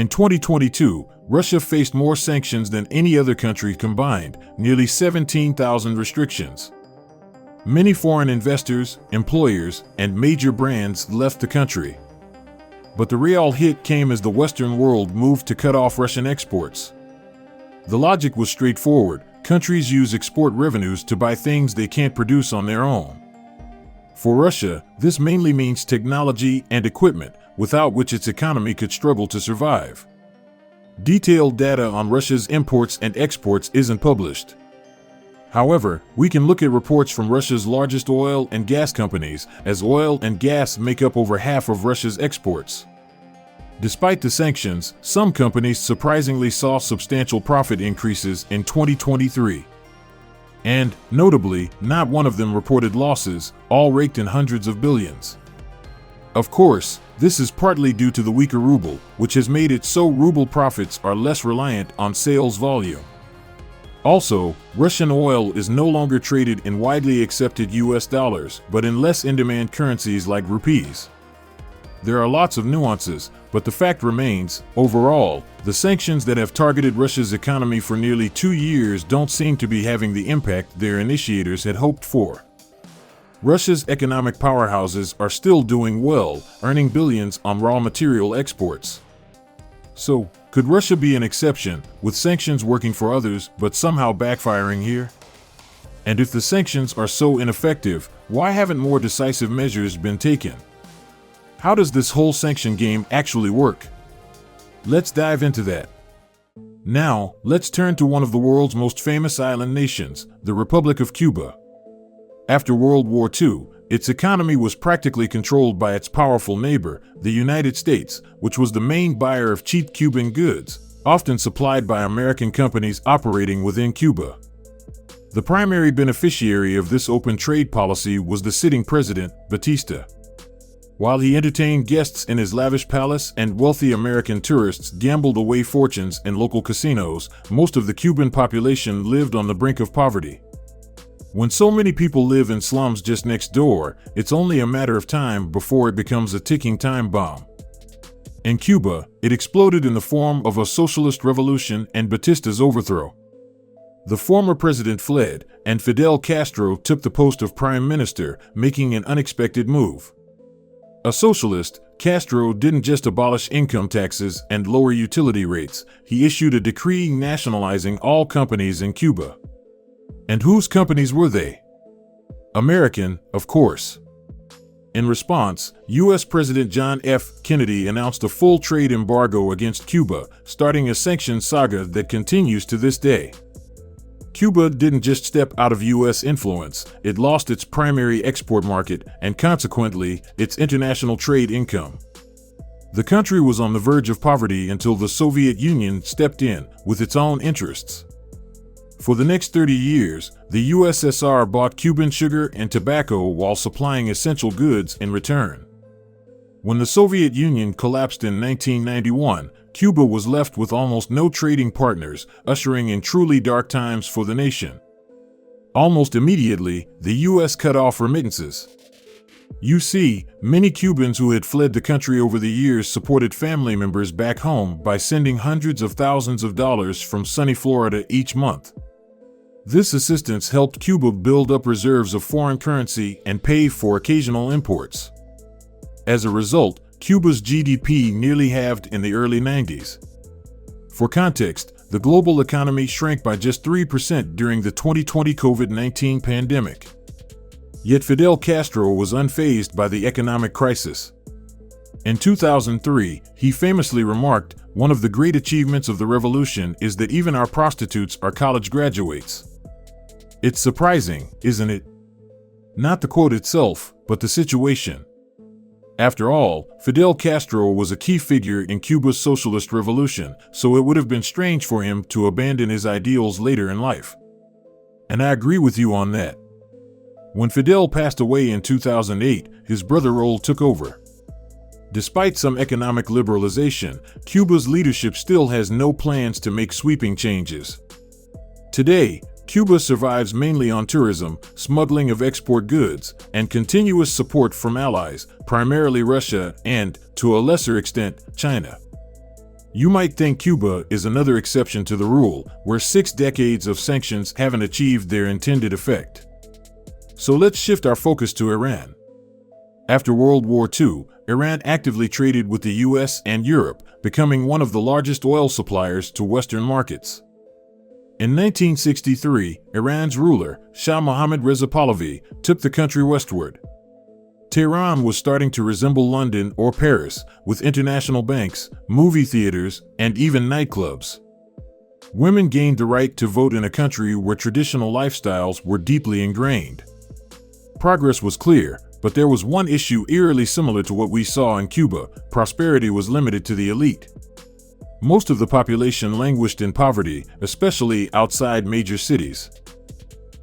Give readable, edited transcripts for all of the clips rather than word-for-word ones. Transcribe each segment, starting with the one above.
In 2022, Russia faced more sanctions than any other country combined, nearly 17,000 restrictions. Many foreign investors, employers, and major brands left the country. But the real hit came as the Western world moved to cut off Russian exports. The logic was straightforward. Countries use export revenues to buy things they can't produce on their own. For Russia, this mainly means technology and equipment, without which its economy could struggle to survive. Detailed data on Russia's imports and exports isn't published. However, we can look at reports from Russia's largest oil and gas companies, as oil and gas make up over half of Russia's exports. Despite the sanctions, some companies surprisingly saw substantial profit increases in 2023. And, notably, not one of them reported losses, all raked in hundreds of billions. Of course, this is partly due to the weaker ruble, which has made it so ruble profits are less reliant on sales volume. Also, Russian oil is no longer traded in widely accepted US dollars, but in less in-demand currencies like rupees. There are lots of nuances, but the fact remains, overall, the sanctions that have targeted Russia's economy for nearly 2 years don't seem to be having the impact their initiators had hoped for. Russia's economic powerhouses are still doing well, earning billions on raw material exports. So, could Russia be an exception, with sanctions working for others but somehow backfiring here? And if the sanctions are so ineffective, why haven't more decisive measures been taken? How does this whole sanction game actually work? Let's dive into that. Now, let's turn to one of the world's most famous island nations, the Republic of Cuba. After World War II, its economy was practically controlled by its powerful neighbor, the United States, which was the main buyer of cheap Cuban goods, often supplied by American companies operating within Cuba. The primary beneficiary of this open trade policy was the sitting president, Batista. While he entertained guests in his lavish palace and wealthy American tourists gambled away fortunes in local casinos, most of the Cuban population lived on the brink of poverty. When so many people live in slums just next door, it's only a matter of time before it becomes a ticking time bomb. In Cuba, it exploded in the form of a socialist revolution and Batista's overthrow. The former president fled, and Fidel Castro took the post of prime minister, making an unexpected move. A socialist, Castro didn't just abolish income taxes and lower utility rates, he issued a decree nationalizing all companies in Cuba. And whose companies were they? American, of course. In response, U.S. President John F. Kennedy announced a full trade embargo against Cuba, starting a sanctions saga that continues to this day. Cuba didn't just step out of U.S. influence, it lost its primary export market and consequently, its international trade income. The country was on the verge of poverty until the Soviet Union stepped in with its own interests. For the next 30 years, the USSR bought Cuban sugar and tobacco while supplying essential goods in return. When the Soviet Union collapsed in 1991, Cuba was left with almost no trading partners, ushering in truly dark times for the nation. Almost immediately, the U.S. cut off remittances. You see, many Cubans who had fled the country over the years supported family members back home by sending hundreds of thousands of dollars from sunny Florida each month. This assistance helped Cuba build up reserves of foreign currency and pay for occasional imports. As a result, Cuba's GDP nearly halved in the early 90s. For context, the global economy shrank by just 3% during the 2020 COVID-19 pandemic. Yet Fidel Castro was unfazed by the economic crisis. In 2003, he famously remarked, "One of the great achievements of the revolution is that even our prostitutes are college graduates." It's surprising, isn't it? Not the quote itself, but the situation. After all, Fidel Castro was a key figure in Cuba's socialist revolution, so it would have been strange for him to abandon his ideals later in life. And I agree with you on that. When Fidel passed away in 2008, his brother Raúl took over. Despite some economic liberalization, Cuba's leadership still has no plans to make sweeping changes. Today, Cuba survives mainly on tourism, smuggling of export goods, and continuous support from allies, primarily Russia and, to a lesser extent, China. You might think Cuba is another exception to the rule, where 6 decades of sanctions haven't achieved their intended effect. So let's shift our focus to Iran. After World War II, Iran actively traded with the US and Europe, becoming one of the largest oil suppliers to Western markets. In 1963, Iran's ruler, Shah Mohammad Reza Pahlavi, took the country westward. Tehran was starting to resemble London or Paris, with international banks, movie theaters, and even nightclubs. Women gained the right to vote in a country where traditional lifestyles were deeply ingrained. Progress was clear, but there was one issue eerily similar to what we saw in Cuba: prosperity was limited to the elite. Most of the population languished in poverty, especially outside major cities.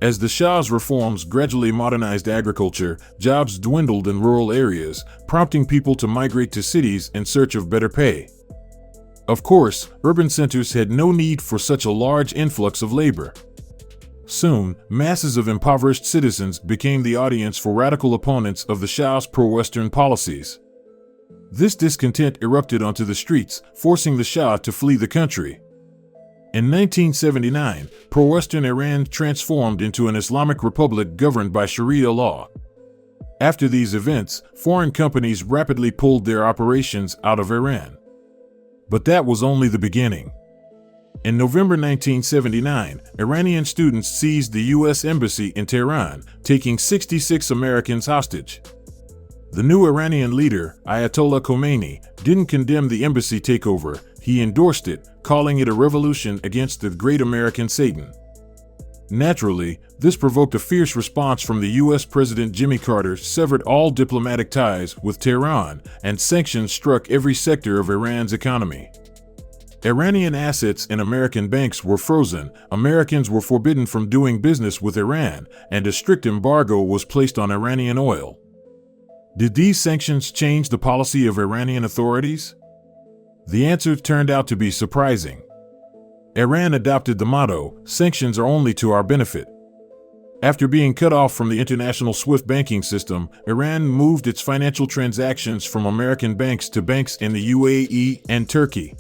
As the Shah's reforms gradually modernized agriculture, jobs dwindled in rural areas, prompting people to migrate to cities in search of better pay. Of course, urban centers had no need for such a large influx of labor. Soon, masses of impoverished citizens became the audience for radical opponents of the Shah's pro-Western policies. This discontent erupted onto the streets, forcing the Shah to flee the country. In 1979, pro-Western Iran transformed into an Islamic republic governed by Sharia law. After these events, foreign companies rapidly pulled their operations out of Iran. But that was only the beginning. In November 1979, Iranian students seized the U.S. Embassy in Tehran, taking 66 Americans hostage. The new Iranian leader, Ayatollah Khomeini, didn't condemn the embassy takeover. He endorsed it, calling it a revolution against the great American Satan. Naturally, this provoked a fierce response from the U.S. President Jimmy Carter, severed all diplomatic ties with Tehran, and sanctions struck every sector of Iran's economy. Iranian assets in American banks were frozen, Americans were forbidden from doing business with Iran, and a strict embargo was placed on Iranian oil. Did these sanctions change the policy of Iranian authorities? The answer turned out to be surprising. Iran adopted the motto, "Sanctions are only to our benefit." After being cut off from the international SWIFT banking system, Iran moved its financial transactions from American banks to banks in the UAE and Turkey.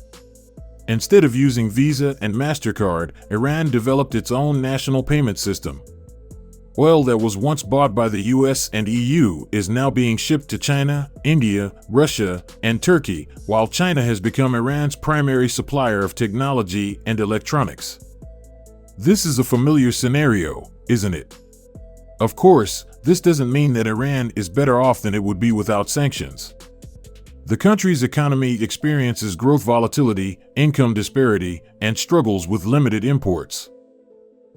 Instead of using Visa and MasterCard, Iran developed its own national payment system. Oil that was once bought by the US and EU is now being shipped to China, India, Russia, and Turkey, while China has become Iran's primary supplier of technology and electronics. This is a familiar scenario, isn't it? Of course, this doesn't mean that Iran is better off than it would be without sanctions. The country's economy experiences growth volatility, income disparity, and struggles with limited imports.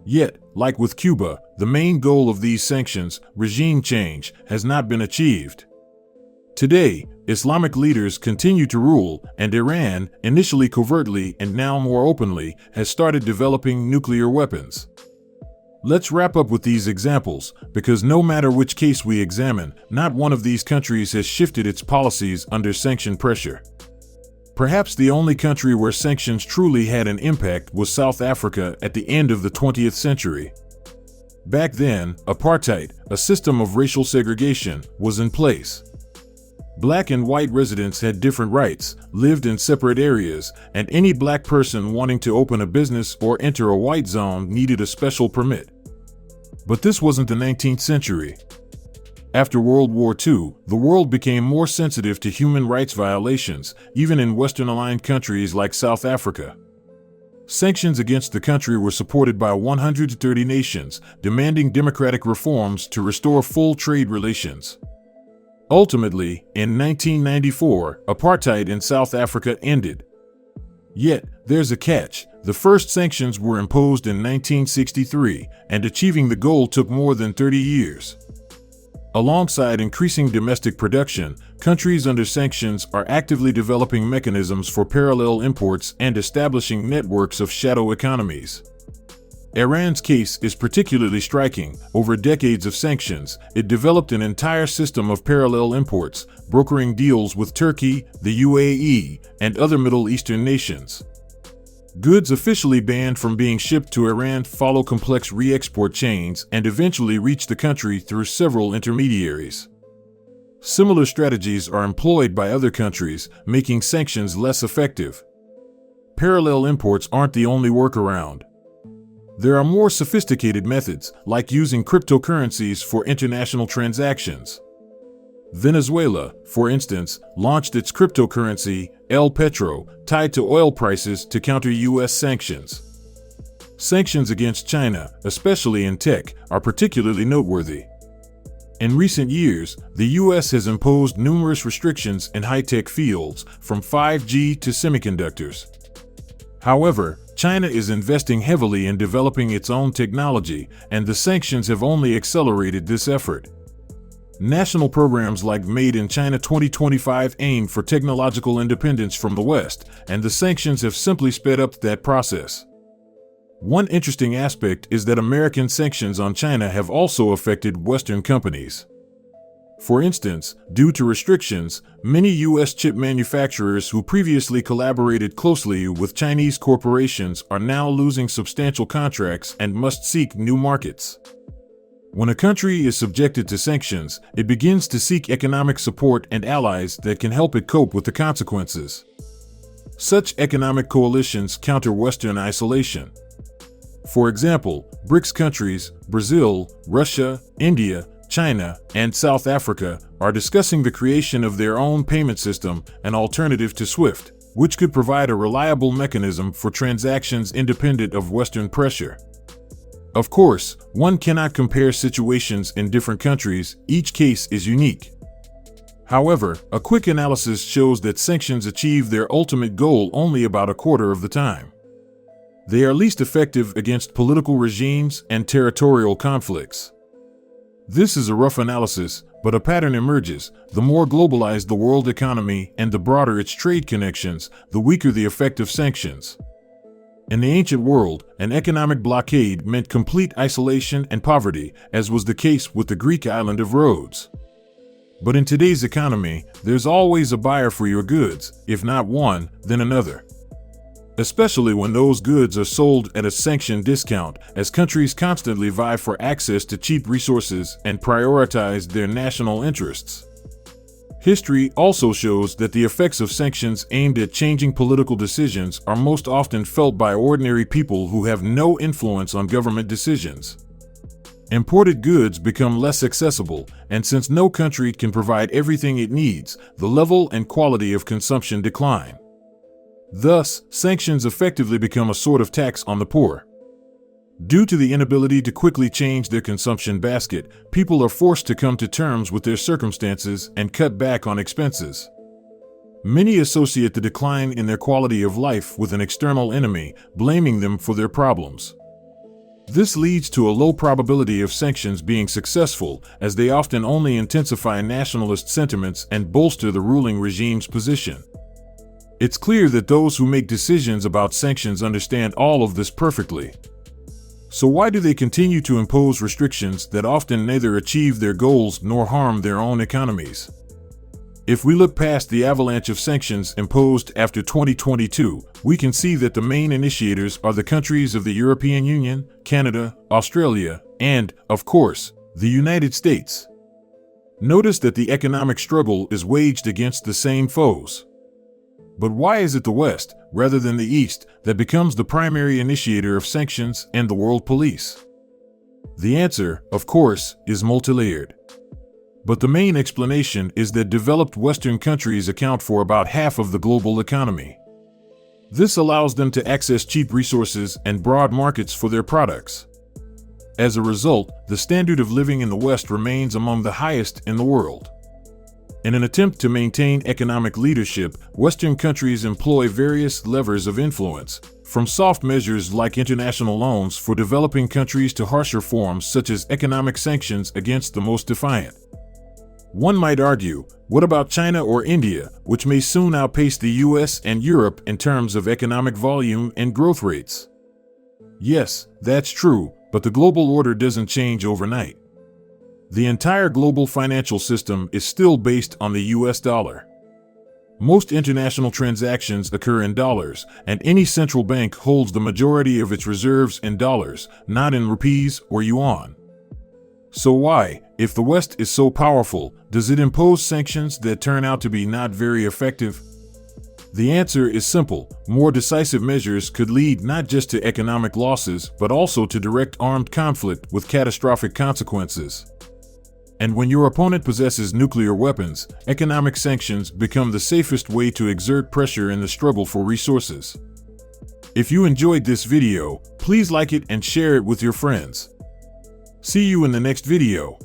Yet, like with Cuba, the main goal of these sanctions, regime change, has not been achieved. Today, Islamic leaders continue to rule, and Iran, initially covertly and now more openly, has started developing nuclear weapons. Let's wrap up with these examples, because no matter which case we examine, not one of these countries has shifted its policies under sanction pressure. Perhaps the only country where sanctions truly had an impact was South Africa at the end of the 20th century. Back then, apartheid, a system of racial segregation, was in place. Black and white residents had different rights, lived in separate areas, and any black person wanting to open a business or enter a white zone needed a special permit. But this wasn't the 19th century. After World War II, the world became more sensitive to human rights violations, even in Western-aligned countries like South Africa. Sanctions against the country were supported by 130 nations, demanding democratic reforms to restore full trade relations. Ultimately, in 1994, apartheid in South Africa ended. Yet, there's a catch. The first sanctions were imposed in 1963, and achieving the goal took more than 30 years. Alongside increasing domestic production, countries under sanctions are actively developing mechanisms for parallel imports and establishing networks of shadow economies. Iran's case is particularly striking. Over decades of sanctions, it developed an entire system of parallel imports, brokering deals with Turkey, the UAE, and other Middle Eastern nations. Goods officially banned from being shipped to Iran follow complex re-export chains and eventually reach the country through several intermediaries. Similar strategies are employed by other countries, making sanctions less effective. parallel imports aren't the only workaround. There are more sophisticated methods, like using cryptocurrencies for international transactions. Venezuela, for instance, launched its cryptocurrency, El Petro, tied to oil prices to counter U.S. sanctions. Sanctions against China, especially in tech, are particularly noteworthy. In recent years, the U.S. has imposed numerous restrictions in high-tech fields, from 5G to semiconductors. However, China is investing heavily in developing its own technology, and the sanctions have only accelerated this effort. National programs like Made in China 2025 aim for technological independence from the West, and the sanctions have simply sped up that process. One interesting aspect is that American sanctions on China have also affected Western companies. For instance, due to restrictions, many U.S. chip manufacturers who previously collaborated closely with Chinese corporations are now losing substantial contracts and must seek new markets. When a country is subjected to sanctions, it begins to seek economic support and allies that can help it cope with the consequences. Such economic coalitions counter Western isolation. For example, BRICS countries, Brazil, Russia, India, China, and South Africa, are discussing the creation of their own payment system, an alternative to SWIFT, which could provide a reliable mechanism for transactions independent of Western pressure. Of course, one cannot compare situations in different countries, each case is unique. However, a quick analysis shows that sanctions achieve their ultimate goal only about a quarter of the time. They are least effective against political regimes and territorial conflicts. This is a rough analysis, but a pattern emerges. The more globalized the world economy and the broader its trade connections, the weaker the effect of sanctions. In the ancient world, an economic blockade meant complete isolation and poverty, as was the case with the Greek island of Rhodes. But in today's economy, there's always a buyer for your goods, if not one, then another. Especially when those goods are sold at a sanctioned discount, as countries constantly vie for access to cheap resources and prioritize their national interests. History also shows that the effects of sanctions aimed at changing political decisions are most often felt by ordinary people who have no influence on government decisions. Imported goods become less accessible, and since no country can provide everything it needs, the level and quality of consumption decline. Thus, sanctions effectively become a sort of tax on the poor. Due to the inability to quickly change their consumption basket, people are forced to come to terms with their circumstances and cut back on expenses. Many associate the decline in their quality of life with an external enemy, blaming them for their problems. This leads to a low probability of sanctions being successful, as they often only intensify nationalist sentiments and bolster the ruling regime's position. It's clear that those who make decisions about sanctions understand all of this perfectly. So why do they continue to impose restrictions that often neither achieve their goals nor harm their own economies? If we look past the avalanche of sanctions imposed after 2022, we can see that the main initiators are the countries of the European Union, Canada, Australia, and, of course, the United States. Notice that the economic struggle is waged against the same foes. But why is it the West, rather than the East, that becomes the primary initiator of sanctions and the world police? The answer, of course, is multilayered. But the main explanation is that developed Western countries account for about half of the global economy. This allows them to access cheap resources and broad markets for their products. As a result, the standard of living in the West remains among the highest in the world. In an attempt to maintain economic leadership, Western countries employ various levers of influence, from soft measures like international loans for developing countries to harsher forms such as economic sanctions against the most defiant. One might argue, what about China or India, which may soon outpace the US and Europe in terms of economic volume and growth rates? Yes, that's true, but the global order doesn't change overnight. The entire global financial system is still based on the US dollar. Most international transactions occur in dollars, and any central bank holds the majority of its reserves in dollars, not in rupees or yuan. So why, if the West is so powerful, does it impose sanctions that turn out to be not very effective? The answer is simple. More decisive measures could lead not just to economic losses, but also to direct armed conflict with catastrophic consequences. And when your opponent possesses nuclear weapons, economic sanctions become the safest way to exert pressure in the struggle for resources. If you enjoyed this video, please like it and share it with your friends. See you in the next video.